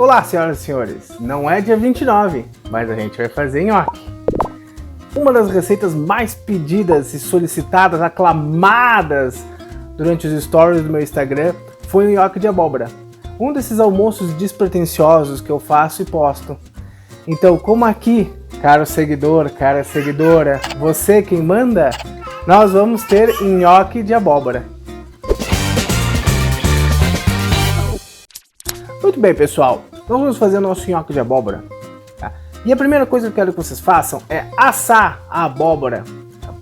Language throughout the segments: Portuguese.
Olá, senhoras e senhores, não é dia 29, mas a gente vai fazer nhoque. Uma das receitas mais pedidas e solicitadas, aclamadas durante os stories do meu Instagram foi o nhoque de abóbora. Um desses almoços despretensiosos que eu faço e posto. Então, como aqui, caro seguidor, cara seguidora, você quem manda, nós vamos ter nhoque de abóbora. Muito bem, pessoal, nós vamos fazer o nosso nhoque de abóbora. Tá? E a primeira coisa que eu quero que vocês façam é assar a abóbora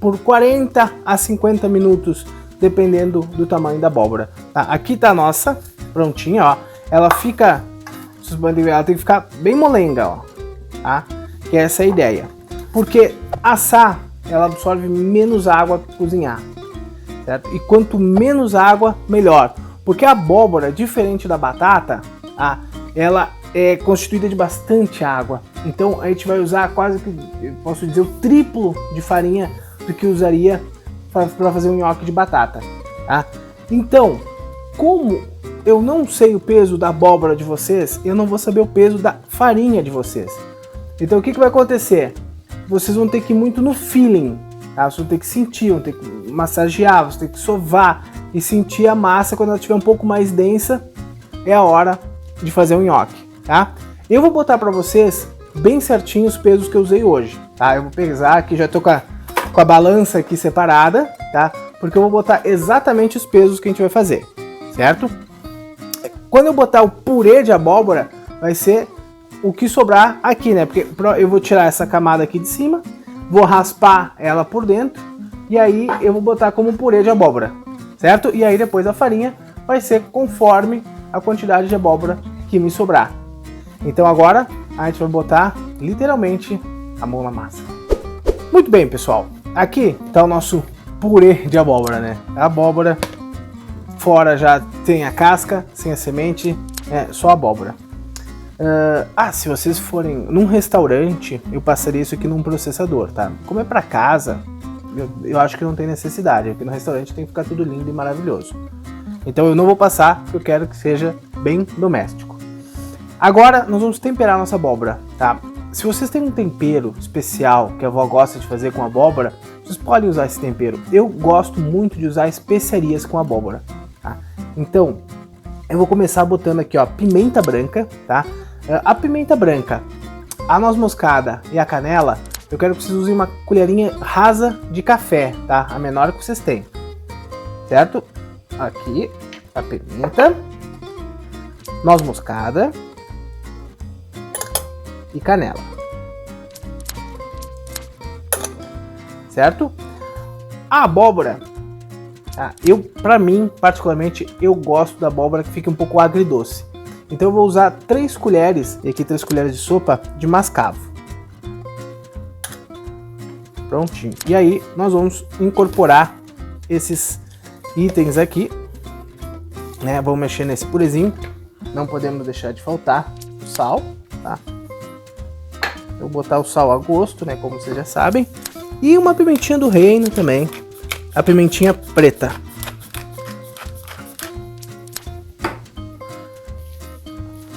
por 40 a 50 minutos, dependendo do tamanho da abóbora. Tá? Aqui tá a nossa, prontinha, ó. Ela fica, vocês podem ver, ela tem que ficar bem molenga, ó. Tá? Que essa é a ideia. Porque assar, ela absorve menos água para cozinhar. Certo? E quanto menos água, melhor. Porque a abóbora, diferente da batata, ela é constituída de bastante água. Então a gente vai usar quase que, eu posso dizer, o triplo de farinha do que usaria para fazer um nhoque de batata. Tá? Então, como eu não sei o peso da abóbora de vocês, eu não vou saber o peso da farinha de vocês. Então o que vai acontecer? Vocês vão ter que ir muito no feeling. Tá? Vocês vão ter que sentir, vão ter que massagear, vão ter que sovar e sentir a massa. Quando ela estiver um pouco mais densa, é a hora de fazer um nhoque, tá? Eu vou botar para vocês bem certinho os pesos que eu usei hoje, tá? Eu vou pesar aqui, já tô com a balança aqui separada, tá? Porque eu vou botar exatamente os pesos que a gente vai fazer, certo? Quando eu botar o purê de abóbora, vai ser o que sobrar aqui, né? Porque eu vou tirar essa camada aqui de cima, vou raspar ela por dentro e aí eu vou botar como purê de abóbora, certo? E aí depois a farinha vai ser conforme a quantidade de abóbora que me sobrar. Então agora a gente vai botar literalmente a mão na massa. Muito bem, pessoal. Aqui está o nosso purê de abóbora, né? A abóbora fora já tem a casca, sem a semente, só a abóbora. Se vocês forem num restaurante, eu passaria isso aqui num processador, tá? Como é para casa, eu acho que não tem necessidade. Aqui no restaurante tem que ficar tudo lindo e maravilhoso. Então eu não vou passar, porque eu quero que seja bem doméstico. Agora nós vamos temperar a nossa abóbora, tá? Se vocês têm um tempero especial que a avó gosta de fazer com abóbora, vocês podem usar esse tempero. Eu gosto muito de usar especiarias com abóbora, tá? Então eu vou começar botando aqui, ó, pimenta branca, tá? A pimenta branca, a noz moscada e a canela, eu quero que vocês usem uma colherinha rasa de café, tá? A menor que vocês têm, certo? Aqui, a pimenta, noz moscada e canela, certo? A abóbora, tá? Pra mim, particularmente, eu gosto da abóbora que fica um pouco agridoce. Então eu vou usar 3 colheres, e aqui 3 colheres de sopa de mascavo. Prontinho. E aí nós vamos incorporar esses itens aqui, né? Vamos mexer nesse purezinho. Não podemos deixar de faltar o sal, tá? Eu vou botar o sal a gosto, né? Como vocês já sabem. E uma pimentinha do reino também. A pimentinha preta.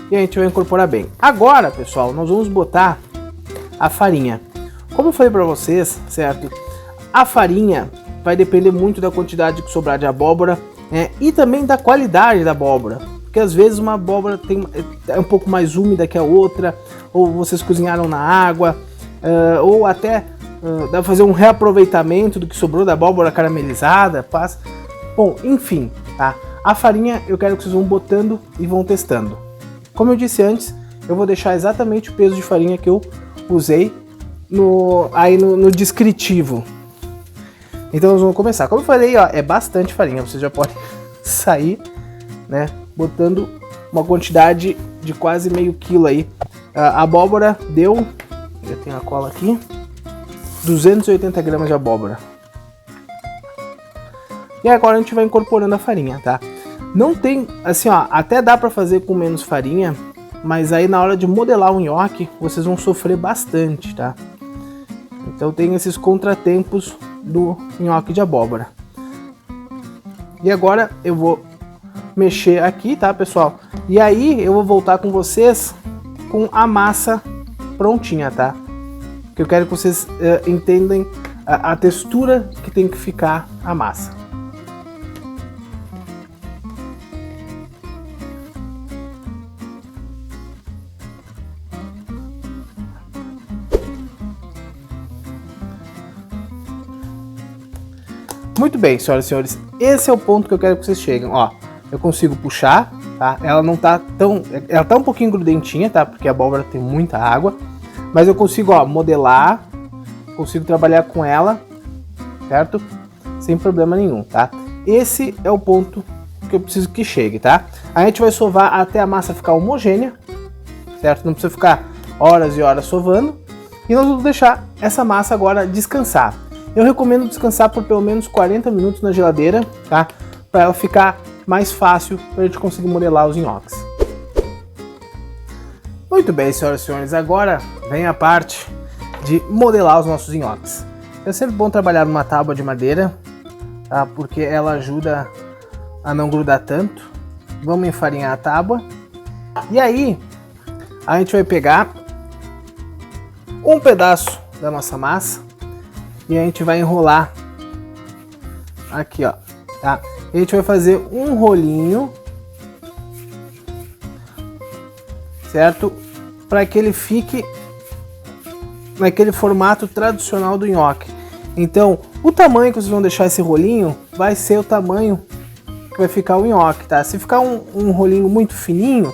E a gente vai incorporar bem. Agora, pessoal, nós vamos botar a farinha. Como eu falei pra vocês, certo? A farinha vai depender muito da quantidade que sobrar de abóbora, né? E também da qualidade da abóbora. Porque às vezes uma abóbora é um pouco mais úmida que a outra, ou vocês cozinharam na água, ou até dá pra fazer um reaproveitamento do que sobrou da abóbora caramelizada. Bom, enfim, tá? A farinha eu quero que vocês vão botando e vão testando. Como eu disse antes, eu vou deixar exatamente o peso de farinha que eu usei no descritivo. Então nós vamos começar. Como eu falei, ó, é bastante farinha. Você já pode sair, né, botando uma quantidade de quase meio quilo aí. A abóbora deu, já tenho a cola aqui, 280 gramas de abóbora. E agora a gente vai incorporando a farinha, tá? Não tem, assim, ó, até dá pra fazer com menos farinha, mas aí na hora de modelar o nhoque, vocês vão sofrer bastante, tá? Então tem esses contratempos do nhoque de abóbora. E agora eu vou mexer aqui, tá, pessoal? E aí eu vou voltar com vocês com a massa prontinha, tá? Que eu quero que vocês entendam a textura que tem que ficar a massa. Muito bem, senhoras e senhores, esse é o ponto que eu quero que vocês cheguem. Ó, eu consigo puxar, tá? Ela não tá tão... Ela tá um pouquinho grudentinha, tá? Porque a abóbora tem muita água. Mas eu consigo, ó, modelar, consigo trabalhar com ela, certo? Sem problema nenhum, tá? Esse é o ponto que eu preciso que chegue, tá? A gente vai sovar até a massa ficar homogênea, certo? Não precisa ficar horas e horas sovando. E nós vamos deixar essa massa agora descansar. Eu recomendo descansar por pelo menos 40 minutos na geladeira, tá? Para ela ficar mais fácil para a gente conseguir modelar os nhoques. Muito bem, senhoras e senhores, agora vem a parte de modelar os nossos nhoques. É sempre bom trabalhar numa tábua de madeira, tá? Porque ela ajuda a não grudar tanto. Vamos enfarinhar a tábua. E aí, a gente vai pegar um pedaço da nossa massa e a gente vai enrolar aqui, ó, tá? E a gente vai fazer um rolinho, certo? Para que ele fique naquele formato tradicional do nhoque. Então, o tamanho que vocês vão deixar esse rolinho vai ser o tamanho que vai ficar o nhoque, tá? Se ficar um rolinho muito fininho,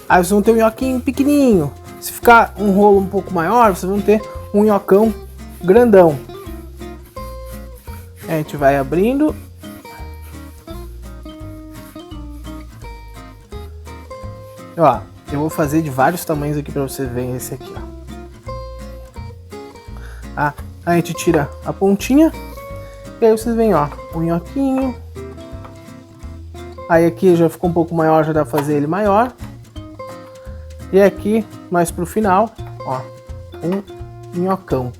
aí vocês vão ter um nhoquinho pequenininho. Se ficar um rolo um pouco maior, vocês vão ter um nhocão grandão. A gente vai abrindo. Ó, eu vou fazer de vários tamanhos aqui para vocês verem esse aqui, ó. Tá? A gente tira a pontinha e aí vocês veem, ó, um nhoquinho. Aí aqui já ficou um pouco maior, já dá pra fazer ele maior. E aqui, mais pro final, ó, um nhocão.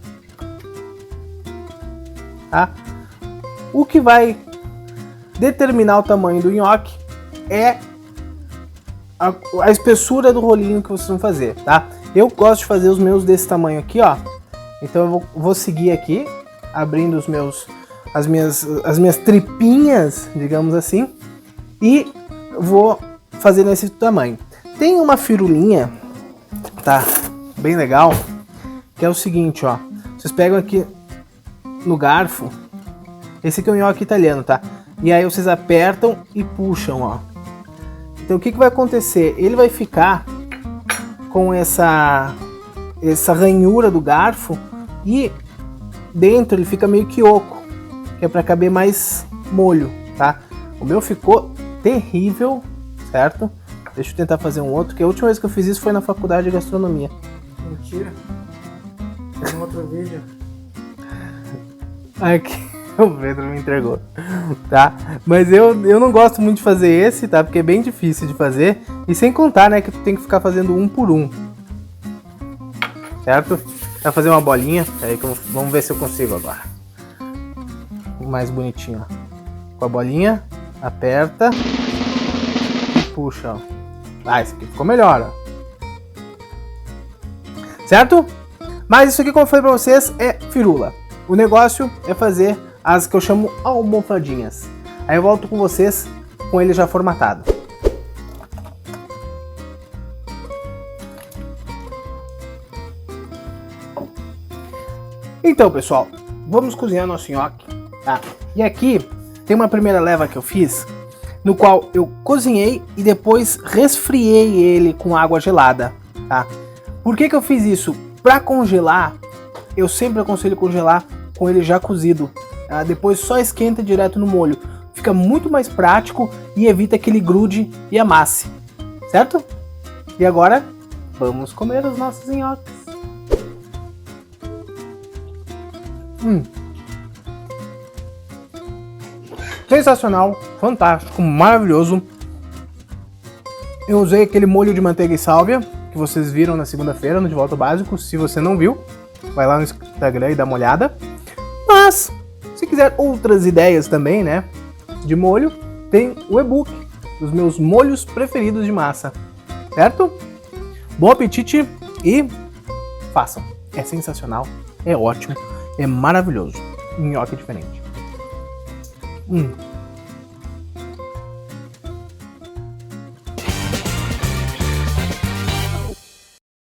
Tá? O que vai determinar o tamanho do nhoque é a espessura do rolinho que vocês vão fazer, tá? Eu gosto de fazer os meus desse tamanho aqui, ó. Então eu vou seguir aqui, abrindo as minhas tripinhas, digamos assim, e vou fazer nesse tamanho. Tem uma firulinha, tá? Bem legal, que é o seguinte, ó. Vocês pegam aqui no garfo. Esse aqui é um nhoque italiano, tá? E aí vocês apertam e puxam, ó. Então o que vai acontecer? Ele vai ficar com essa ranhura do garfo e dentro ele fica meio que oco, que é para caber mais molho, tá? O meu ficou terrível, certo? Deixa eu tentar fazer um outro, que a última vez que eu fiz isso foi na faculdade de gastronomia. Mentira. Tem um outro vídeo. Aqui. O Pedro me entregou, tá? Mas eu não gosto muito de fazer esse, tá? Porque é bem difícil de fazer. E sem contar, né, que tu tem que ficar fazendo um por um. Certo? Vai fazer uma bolinha. Aí vamos ver se eu consigo agora. Mais bonitinho, ó. Com a bolinha, aperta e puxa, ó. Ah, esse aqui ficou melhor, ó. Certo? Mas isso aqui, como eu falei pra vocês, é firula. O negócio é fazer as que eu chamo almofadinhas. Aí eu volto com vocês com ele já formatado. Então, pessoal, vamos cozinhar nosso nhoque, tá? E aqui tem uma primeira leva que eu fiz, no qual eu cozinhei e depois resfriei ele com água gelada, tá? Por que eu fiz isso? Para congelar, eu sempre aconselho congelar com ele já cozido. Depois só esquenta direto no molho. Fica muito mais prático e evita que ele grude e amasse. Certo? E agora, vamos comer os nossos nhoques. Sensacional, fantástico, maravilhoso. Eu usei aquele molho de manteiga e sálvia que vocês viram na segunda-feira no De Volta ao Básico. Se você não viu, vai lá no Instagram e dá uma olhada. Mas, se quiser outras ideias também, né, de molho, tem o e-book dos meus molhos preferidos de massa, certo? Bom apetite e façam. É sensacional, é ótimo, é maravilhoso. Nhoque diferente.